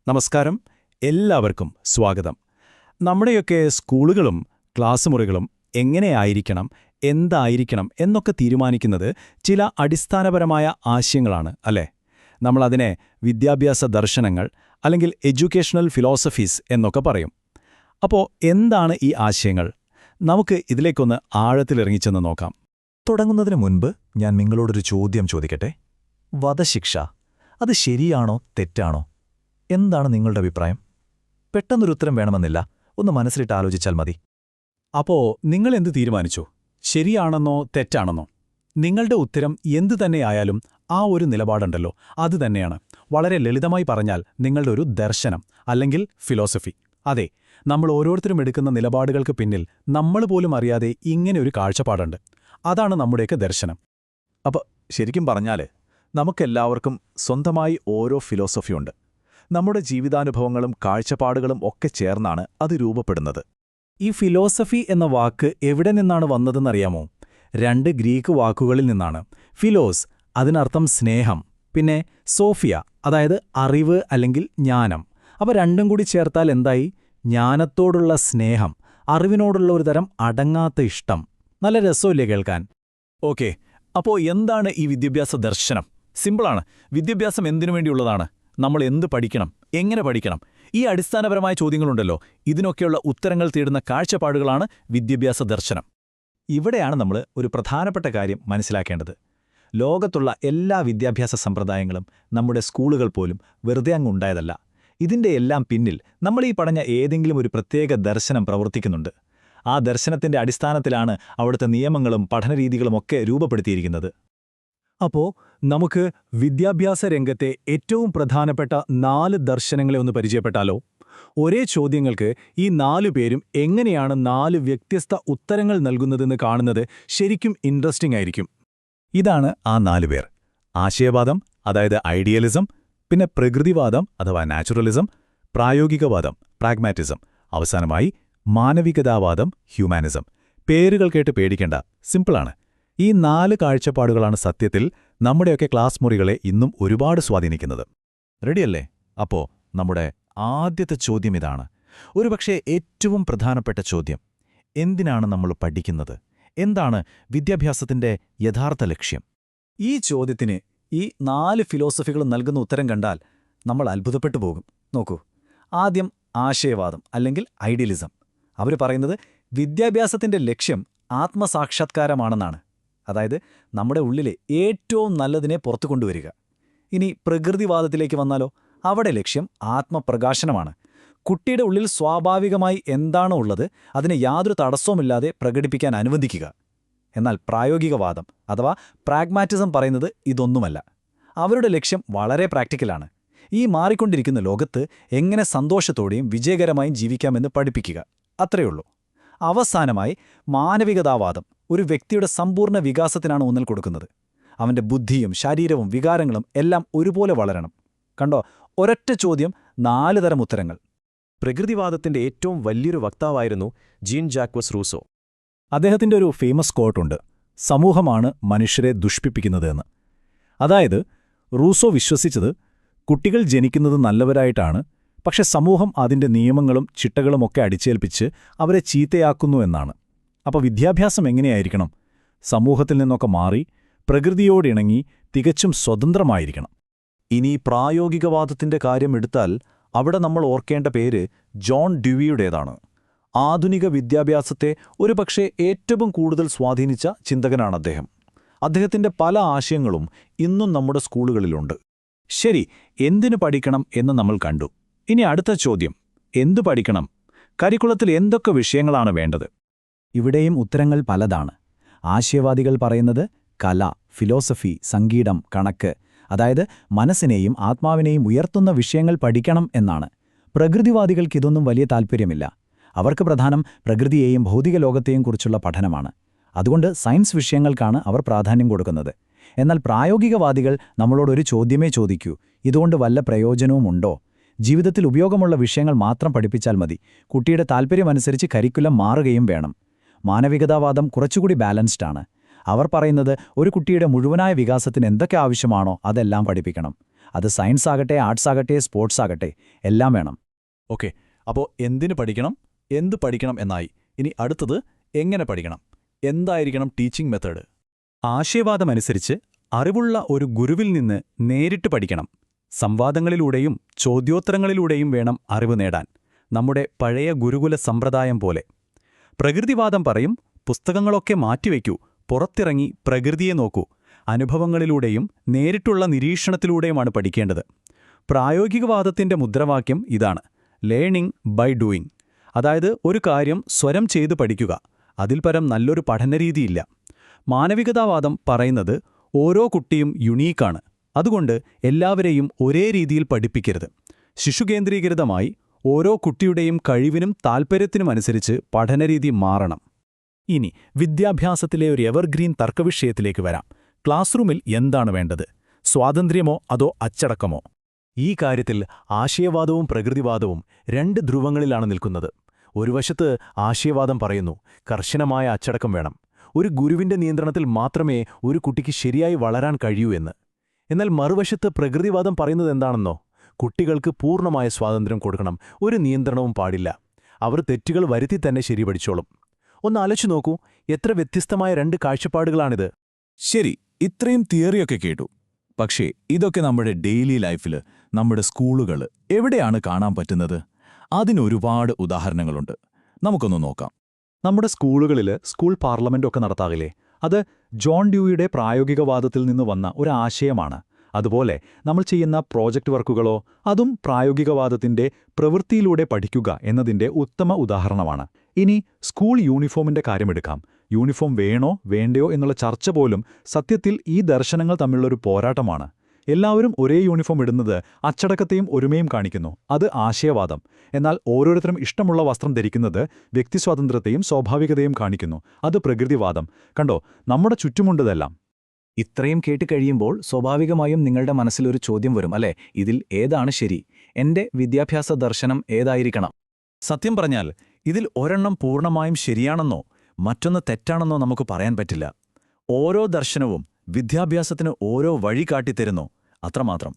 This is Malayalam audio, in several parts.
നമസ്കാരം. എല്ലാവർക്കും സ്വാഗതം. നമ്മുടെയൊക്കെ സ്കൂളുകളും ക്ലാസ് മുറികളും എങ്ങനെയായിരിക്കണം, എന്തായിരിക്കണം എന്നൊക്കെ തീരുമാനിക്കുന്നത് ചില അടിസ്ഥാനപരമായ ആശയങ്ങളാണ്, അല്ലേ? നമ്മളതിനെ വിദ്യാഭ്യാസ ദർശനങ്ങൾ അല്ലെങ്കിൽ എഡ്യൂക്കേഷണൽ ഫിലോസഫീസ് എന്നൊക്കെ പറയും. അപ്പോൾ എന്താണ് ഈ ആശയങ്ങൾ? നമുക്ക് ഇതിലേക്കൊന്ന് ആഴത്തിലിറങ്ങിച്ചെന്ന് നോക്കാം. തുടങ്ങുന്നതിന് മുൻപ് ഞാൻ നിങ്ങളോടൊരു ചോദ്യം ചോദിക്കട്ടെ. വധശിക്ഷ അത് ശരിയാണോ തെറ്റാണോ? എന്താണ് നിങ്ങളുടെ അഭിപ്രായം? പെട്ടെന്നൊരുത്തരം വേണമെന്നില്ല, ഒന്ന് മനസ്സിലിട്ട് ആലോചിച്ചാൽ മതി. അപ്പോ നിങ്ങളെന്ത് തീരുമാനിച്ചു? ശരിയാണെന്നോ തെറ്റാണെന്നോ? നിങ്ങളുടെ ഉത്തരം എന്തു തന്നെയായാലും ആ ഒരു നിലപാടുണ്ടല്ലോ, അത് തന്നെയാണ്. വളരെ ലളിതമായി പറഞ്ഞാൽ നിങ്ങളുടെ ഒരു ദർശനം അല്ലെങ്കിൽ ഫിലോസഫി. അതെ, നമ്മൾ ഓരോരുത്തരും എടുക്കുന്ന നിലപാടുകൾക്ക് പിന്നിൽ നമ്മൾ പോലും അറിയാതെ ഇങ്ങനെ ഒരു കാഴ്ചപ്പാടുണ്ട്. അതാണ് നമ്മുടെയൊക്കെ ദർശനം. അപ്പോൾ ശരിക്കും പറഞ്ഞാൽ നമുക്കെല്ലാവർക്കും സ്വന്തമായി ഓരോ ഫിലോസഫിയുണ്ട്. നമ്മുടെ ജീവിതാനുഭവങ്ങളും കാഴ്ചപ്പാടുകളും ഒക്കെ ചേർന്നാണ് അത് രൂപപ്പെടുന്നത്. ഈ ഫിലോസഫി എന്ന വാക്ക് എവിടെ നിന്നാണ് വന്നതെന്നറിയാമോ? 2 ഗ്രീക്ക് വാക്കുകളിൽ നിന്നാണ്. ഫിലോസ് അതിനർത്ഥം സ്നേഹം, പിന്നെ സോഫിയ അതായത് അറിവ് അല്ലെങ്കിൽ ജ്ഞാനം. അപ്പോൾ രണ്ടും കൂടി ചേർത്താൽ എന്തായി? ജ്ഞാനത്തോടുള്ള സ്നേഹം, അറിവിനോടുള്ള ഒരു തരം അടങ്ങാത്ത ഇഷ്ടം. നല്ല രസമില്ലേ കേൾക്കാൻ? ഓക്കെ, അപ്പോൾ എന്താണ് ഈ വിദ്യാഭ്യാസ ദർശനം? സിമ്പിളാണ്. വിദ്യാഭ്യാസം എന്തിനു വേണ്ടിയുള്ളതാണ്? നമ്മൾ എന്ത് പഠിക്കണം, എങ്ങനെ പഠിക്കണം? ഈ അടിസ്ഥാനപരമായ ചോദ്യങ്ങളുണ്ടല്ലോ, ഇതിനൊക്കെയുള്ള ഉത്തരങ്ങൾ തേടുന്ന കാഴ്ചപ്പാടുകളാണ് വിദ്യാഭ്യാസ ദർശനം. ഇവിടെയാണ് നമ്മൾ ഒരു പ്രധാനപ്പെട്ട കാര്യം മനസ്സിലാക്കേണ്ടത്. ലോകത്തുള്ള എല്ലാ വിദ്യാഭ്യാസ സമ്പ്രദായങ്ങളും, നമ്മുടെ സ്കൂളുകൾ പോലും വെറുതെ അങ്ങുണ്ടായതല്ല. ഇതിൻ്റെ എല്ലാം പിന്നിൽ നമ്മൾ ഈ പറഞ്ഞ ഏതെങ്കിലും ഒരു പ്രത്യേക ദർശനം പ്രവർത്തിക്കുന്നുണ്ട്. ആ ദർശനത്തിൻ്റെ അടിസ്ഥാനത്തിലാണ് അവിടുത്തെ നിയമങ്ങളും പഠനരീതികളുമൊക്കെ രൂപപ്പെടുത്തിയിരിക്കുന്നത്. അപ്പോൾ നമുക്ക് വിദ്യാഭ്യാസ രംഗത്തെ ഏറ്റവും പ്രധാനപ്പെട്ട 4 ദർശനങ്ങളെ ഒന്ന് പരിചയപ്പെട്ടാലോ? ഒരേ ചോദ്യങ്ങൾക്ക് ഈ 4 പേരും എങ്ങനെയാണ് 4 വ്യത്യസ്ത ഉത്തരങ്ങൾ നൽകുന്നതെന്ന് കാണുന്നത് ശരിക്കും ഇൻട്രസ്റ്റിംഗ് ആയിരിക്കും. ഇതാണ് ആ 4 പേർ. ആശയവാദം, അതായത് ഐഡിയലിസം, പിന്നെ പ്രകൃതിവാദം അഥവാ നാച്ചുറലിസം, പ്രായോഗികവാദം പ്രാഗ്മാറ്റിസം, അവസാനമായി മാനവികതാവാദം ഹ്യൂമാനിസം. പേരുകൾ കേട്ട് പേടിക്കേണ്ട, സിമ്പിളാണ്. ഈ 4 കാഴ്ചപ്പാടുകളാണ് സത്യത്തിൽ നമ്മുടെയൊക്കെ ക്ലാസ് മുറികളെ ഇന്നും ഒരുപാട് സ്വാധീനിക്കുന്നത്. റെഡിയല്ലേ? അപ്പോൾ നമ്മുടെ ആദ്യത്തെ ചോദ്യം ഇതാണ്. ഒരുപക്ഷേ ഏറ്റവും പ്രധാനപ്പെട്ട ചോദ്യം. എന്തിനാണ് നമ്മൾ പഠിക്കുന്നത്? എന്താണ് വിദ്യാഭ്യാസത്തിന്റെ യഥാർത്ഥ ലക്ഷ്യം? ഈ ചോദ്യത്തിന് ഈ 4 ഫിലോസഫികൾ നൽകുന്ന ഉത്തരം കണ്ടാൽ നമ്മൾ അത്ഭുതപ്പെട്ടു പോകും. നോക്കൂ, ആദ്യം ആശയവാദം അല്ലെങ്കിൽ ഐഡിയലിസം. അവർ പറയുന്നത് വിദ്യാഭ്യാസത്തിന്റെ ലക്ഷ്യം ആത്മസാക്ഷാത്കാരമാണെന്നാണ്. അതായത് നമ്മുടെ ഉള്ളിലെ ഏറ്റവും നല്ലതിനെ പുറത്തു കൊണ്ടുവരിക. ഇനി പ്രകൃതിവാദത്തിലേക്ക് വന്നാലോ? അവിടെ ലക്ഷ്യം ആത്മപ്രകാശനമാണ്. കുട്ടിയുടെ ഉള്ളിൽ സ്വാഭാവികമായി എന്താണോ ഉള്ളത് അതിനെ യാതൊരു തടസ്സവുമില്ലാതെ പ്രകടിപ്പിക്കാൻ അനുവദിക്കുക. എന്നാൽ പ്രായോഗികവാദം അഥവാ പ്രാഗ്മാറ്റിസം പറയുന്നത് ഇതൊന്നുമല്ല. അവരുടെ ലക്ഷ്യം വളരെ പ്രാക്ടിക്കലാണ്. ഈ മാറിക്കൊണ്ടിരിക്കുന്ന ലോകത്ത് എങ്ങനെ സന്തോഷത്തോടെയും വിജയകരമായും ജീവിക്കാമെന്ന് പഠിപ്പിക്കുക. അത്രയുള്ളൂ. അവസാനമായി മാനവികതാവാദം ഒരു വ്യക്തിയുടെ സമ്പൂർണ്ണ വികാസത്തിനാണ് ഊന്നൽ കൊടുക്കുന്നത്. അവന്റെ ബുദ്ധിയും ശരീരവും വികാരങ്ങളും എല്ലാം ഒരുപോലെ വളരണം. കണ്ടോ, ഒരൊറ്റ ചോദ്യം, 4 തരം ഉത്തരങ്ങൾ. പ്രകൃതിവാദത്തിന്റെ ഏറ്റവും വലിയൊരു വക്താവായിരുന്നു ജീൻ ജാക്വസ് റൂസോ. അദ്ദേഹത്തിന്റെ ഒരു ഫേമസ് കോട്ടുണ്ട്, സമൂഹമാണ് മനുഷ്യരെ ദുഷ്പിപ്പിക്കുന്നത് എന്ന്. അതായത് റൂസോ വിശ്വസിച്ചത് കുട്ടികൾ ജനിക്കുന്നത് നല്ലവരായിട്ടാണ്, പക്ഷെ സമൂഹം അതിന്റെ നിയമങ്ങളും ചിട്ടകളുമൊക്കെ അടിച്ചേൽപ്പിച്ച് അവരെ ചീത്തയാക്കുന്നു എന്നാണ്. അപ്പോൾ വിദ്യാഭ്യാസം എങ്ങനെയായിരിക്കണം? സമൂഹത്തിൽ നിന്നൊക്കെ മാറി പ്രകൃതിയോടിണങ്ങി തികച്ചും സ്വതന്ത്രമായിരിക്കണം. ഇനി പ്രായോഗികവാദത്തിന്റെ കാര്യമെടുത്താൽ അവിടെ നമ്മൾ ഓർക്കേണ്ട പേര് ജോൺ ഡ്യൂയിയുടേതാണ്. ആധുനിക വിദ്യാഭ്യാസത്തെ ഒരുപക്ഷെ ഏറ്റവും കൂടുതൽ സ്വാധീനിച്ച ചിന്തകനാണ് അദ്ദേഹം. അദ്ദേഹത്തിന്റെ പല ആശയങ്ങളും ഇന്നും നമ്മുടെ സ്കൂളുകളിലുണ്ട്. ശരി, എന്തിനു പഠിക്കണം എന്ന് നമ്മൾ കണ്ടു. ഇനി അടുത്ത ചോദ്യം, എന്തു പഠിക്കണം? കരിക്കുളത്തിൽ എന്തൊക്കെ വിഷയങ്ങളാണ് വേണ്ടത്? ഇവിടെയും ഉത്തരങ്ങൾ പലതാണ്. ആശയവാദികൾ പറയുന്നത് കല, ഫിലോസഫി, സംഗീതം, കണക്ക്, അതായത് മനസ്സിനെയും ആത്മാവിനെയും ഉയർത്തുന്ന വിഷയങ്ങൾ പഠിക്കണം എന്നാണ്. പ്രകൃതിവാദികൾക്കിതൊന്നും വലിയ താൽപ്പര്യമില്ല. അവർക്ക് പ്രധാനം പ്രകൃതിയെയും ഭൗതിക ലോകത്തെയും കുറിച്ചുള്ള പഠനമാണ്. അതുകൊണ്ട് സയൻസ് വിഷയങ്ങൾക്കാണ് അവർ പ്രാധാന്യം കൊടുക്കുന്നത്. എന്നാൽ പ്രായോഗികവാദികൾ നമ്മളോടൊരു ചോദ്യമേ ചോദിക്കൂ, ഇതുകൊണ്ട് വല്ല പ്രയോജനവുമുണ്ടോ? ജീവിതത്തിൽ ഉപയോഗമുള്ള വിഷയങ്ങൾ മാത്രം പഠിപ്പിച്ചാൽ മതി. കുട്ടിയുടെ താൽപ്പര്യമനുസരിച്ച് കരിക്കുലം മാറുകയും വേണം. മാനവികതാവാദം കുറച്ചുകൂടി ബാലൻസ്ഡ് ആണ്. അവർ പറയുന്നത് ഒരു കുട്ടിയുടെ മുഴുവനായ വികാസത്തിന് എന്തൊക്കെ ആവശ്യമാണോ അതെല്ലാം പഠിപ്പിക്കണം. അത് സയൻസ് ആകട്ടെ, ആർട്സ് ആകട്ടെ, സ്പോർട്സ് ആകട്ടെ, എല്ലാം വേണം. ഓക്കെ, അപ്പോൾ എന്തിന് പഠിക്കണം, എന്ത് പഠിക്കണം എന്നായി. ഇനി അടുത്തത് എങ്ങനെ പഠിക്കണം, എന്തായിരിക്കണം ടീച്ചിങ് മെത്തേഡ്. ആശയവാദമനുസരിച്ച് അറിവുള്ള ഒരു ഗുരുവിൽ നിന്ന് നേരിട്ട് പഠിക്കണം. സംവാദങ്ങളിലൂടെയും ചോദ്യോത്തരങ്ങളിലൂടെയും വേണം അറിവ് നേടാൻ, നമ്മുടെ പഴയ ഗുരുകുല സമ്പ്രദായം പോലെ. പ്രകൃതിവാദം പറയും, പുസ്തകങ്ങളൊക്കെ മാറ്റിവെക്കൂ, പുറത്തിറങ്ങി പ്രകൃതിയെ നോക്കൂ. അനുഭവങ്ങളിലൂടെയും നേരിട്ടുള്ള നിരീക്ഷണത്തിലൂടെയുമാണ് പഠിക്കേണ്ടത്. പ്രായോഗികവാദത്തിന്റെ മുദ്രാവാക്യം ഇതാണ്: ലേണിംഗ് ബൈ ഡൂയിങ്. അതായത് ഒരു കാര്യം സ്വരം ചെയ്ത് പഠിക്കുക, അതിൽ പരം നല്ലൊരു പഠനരീതിയില്ല. മാനവികതാവാദം പറയുന്നത് ഓരോ കുട്ടിയും യുണീക്കാണ്, അതുകൊണ്ട് എല്ലാവരെയും ഒരേ രീതിയിൽ പഠിപ്പിക്കരുത്. ശിശുകേന്ദ്രീകൃതമായി ഓരോ കുട്ടിയുടെയും കഴിവിനും താൽപ്പര്യത്തിനുമനുസരിച്ച് പഠനരീതി മാറണം. ഇനി വിദ്യാഭ്യാസത്തിലെ ഒരു എവർഗ്രീൻ തർക്കവിഷയത്തിലേക്ക് വരാം. ക്ലാസ് റൂമിൽ എന്താണ് വേണ്ടത്, സ്വാതന്ത്ര്യമോ അതോ അച്ചടക്കമോ? ഈ കാര്യത്തിൽ ആശയവാദവും പ്രകൃതിവാദവും രണ്ട് ധ്രുവങ്ങളിലാണ് നിൽക്കുന്നത്. ഒരു വശത്ത് ആശയവാദം പറയുന്നു, കർശനമായ അച്ചടക്കം വേണം, ഒരു ഗുരുവിന്റെ നിയന്ത്രണത്തിൽ മാത്രമേ ഒരു കുട്ടിക്ക് ശരിയായി വളരാൻ കഴിയൂ എന്ന്. എന്നാൽ മറുവശത്ത് പ്രകൃതിവാദം പറയുന്നത് എന്താണെന്നോ, കുട്ടികൾക്ക് പൂർണ്ണമായ സ്വാതന്ത്ര്യം കൊടുക്കണം, ഒരു നിയന്ത്രണവും പാടില്ല, അവർ തെറ്റുകൾ വരുത്തി തന്നെ ശരി പഠിച്ചോളും. ഒന്ന് ആലോചിച്ചു നോക്കൂ, എത്ര വ്യത്യസ്തമായ രണ്ട് കാഴ്ചപ്പാടുകളാണിത്. ശരി, ഇത്രയും തിയറിയൊക്കെ കേട്ടു. പക്ഷേ ഇതൊക്കെ നമ്മുടെ ഡെയിലി ലൈഫിൽ, നമ്മുടെ സ്കൂളുകൾ എവിടെയാണ് കാണാൻ പറ്റുന്നത്? അതിനൊരുപാട് ഉദാഹരണങ്ങളുണ്ട്. നമുക്കൊന്ന് നോക്കാം. നമ്മുടെ സ്കൂളുകളിൽ സ്കൂൾ പാർലമെന്റൊക്കെ നടത്താകില്ലേ? അത് ജോൺ ഡ്യൂയിയുടെ പ്രായോഗികവാദത്തിൽ നിന്ന് വന്ന ഒരു ആശയമാണ്. അതുപോലെ നമ്മൾ ചെയ്യുന്ന പ്രോജക്റ്റ് വർക്കുകളോ അതും പ്രായോഗികവാദത്തിന്റെ പ്രവൃത്തിയിലൂടെ പഠിക്കുക എന്നതിന്റെ ഉത്തമ ഉദാഹരണമാണ്. ഇനി സ്കൂൾ യൂണിഫോമിന്റെ കാര്യമെടുക്കാം. യൂണിഫോം വേണോ വേണ്ടയോ എന്നുള്ള ചർച്ച പോലും സത്യത്തിൽ ഈ ദർശനങ്ങൾ തമ്മിലുള്ളൊരു പോരാട്ടമാണ്. എല്ലാവരും ഒരേ യൂണിഫോം ഇടുന്നത് അച്ചടക്കത്തെയും ഒരുമയും കാണിക്കുന്നു, അത് ആശയവാദം. എന്നാൽ ഓരോരുത്തരും ഇഷ്ടമുള്ള വസ്ത്രം ധരിക്കുന്നത് വ്യക്തിസ്വാതന്ത്ര്യത്തെയും സ്വാഭാവികതയും കാണിക്കുന്നു, അത് പ്രകൃതിവാദം. കണ്ടോ, നമ്മുടെ ചുറ്റുമുണ്ടതെല്ലാം. ഇത്രയും കേട്ട് കഴിയുമ്പോൾ സ്വാഭാവികമായും നിങ്ങളുടെ മനസ്സിലൊരു ചോദ്യം വരും, അല്ലേ? ഇതിൽ ഏതാണ് ശരി? എന്റെ വിദ്യാഭ്യാസ ദർശനം ഏതായിരിക്കണം? സത്യം പറഞ്ഞാൽ ഇതിൽ ഒരെണ്ണം പൂർണ്ണമായും ശരിയാണെന്നോ മറ്റൊന്ന് തെറ്റാണെന്നോ നമുക്ക് പറയാൻ പറ്റില്ല. ഓരോ ദർശനവും വിദ്യാഭ്യാസത്തിന് ഓരോ വഴി കാട്ടിത്തരുന്നു, അത്രമാത്രം.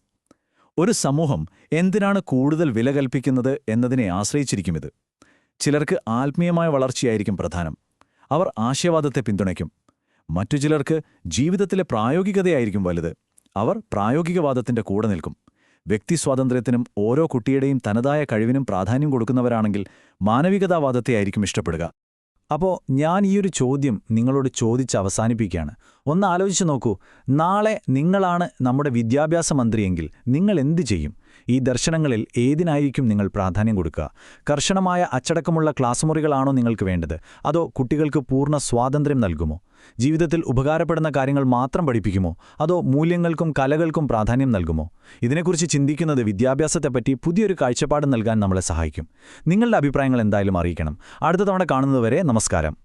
ഒരു സമൂഹം എന്തിനാണ് കൂടുതൽ വില കൽപ്പിക്കുന്നത് എന്നതിനെ ആശ്രയിച്ചിരിക്കുമിത്. ചിലർക്ക് ആത്മീയമായ വളർച്ചയായിരിക്കും പ്രധാനം, അവർ ആശയവാദത്തെ പിന്തുണയ്ക്കും. മറ്റു ചിലർക്ക് ജീവിതത്തിലെ പ്രായോഗികതയായിരിക്കും വലുത്, അവർ പ്രായോഗികവാദത്തിന്റെ കൂടെ നിൽക്കും. വ്യക്തിസ്വാതന്ത്ര്യത്തിനും ഓരോ കുട്ടിയുടെയും തനതായ കഴിവിനും പ്രാധാന്യം കൊടുക്കുന്നവരാണെങ്കിൽ മാനവികതാവാദത്തെയായിരിക്കും ഇഷ്ടപ്പെടുക. അപ്പോൾ ഞാൻ ഈയൊരു ചോദ്യം നിങ്ങളോട് ചോദിച്ച് അവസാനിപ്പിക്കുകയാണ്. ഒന്ന് ആലോചിച്ച് നോക്കൂ, നാളെ നിങ്ങളാണ് നമ്മുടെ വിദ്യാഭ്യാസ മന്ത്രിയെങ്കിൽ നിങ്ങൾ എന്തു ചെയ്യും? ഈ ദർശനങ്ങളിൽ ഏതിനായിരിക്കും നിങ്ങൾ പ്രാധാന്യം കൊടുക്കുക? കർശനമായ അച്ചടക്കമുള്ള ക്ലാസ് മുറികളാണോ നിങ്ങൾക്ക് വേണ്ടത്, അതോ കുട്ടികൾക്ക് പൂർണ്ണ സ്വാതന്ത്ര്യം നൽകുമോ? ജീവിതത്തിൽ ഉപകാരപ്പെടുന്ന കാര്യങ്ങൾ മാത്രം പഠിപ്പിക്കുമോ, അതോ മൂല്യങ്ങൾക്കും കലകൾക്കും പ്രാധാന്യം നൽകുമോ? ഇതിനെക്കുറിച്ച് ചിന്തിക്കുന്നത് വിദ്യാഭ്യാസത്തെപ്പറ്റി പുതിയൊരു കാഴ്ചപ്പാട് നൽകാൻ നമ്മളെ സഹായിക്കും. നിങ്ങളുടെ അഭിപ്രായങ്ങൾ എന്തായാലും അറിയിക്കണം. അടുത്ത തവണ കാണുന്നതുവരെ നമസ്കാരം.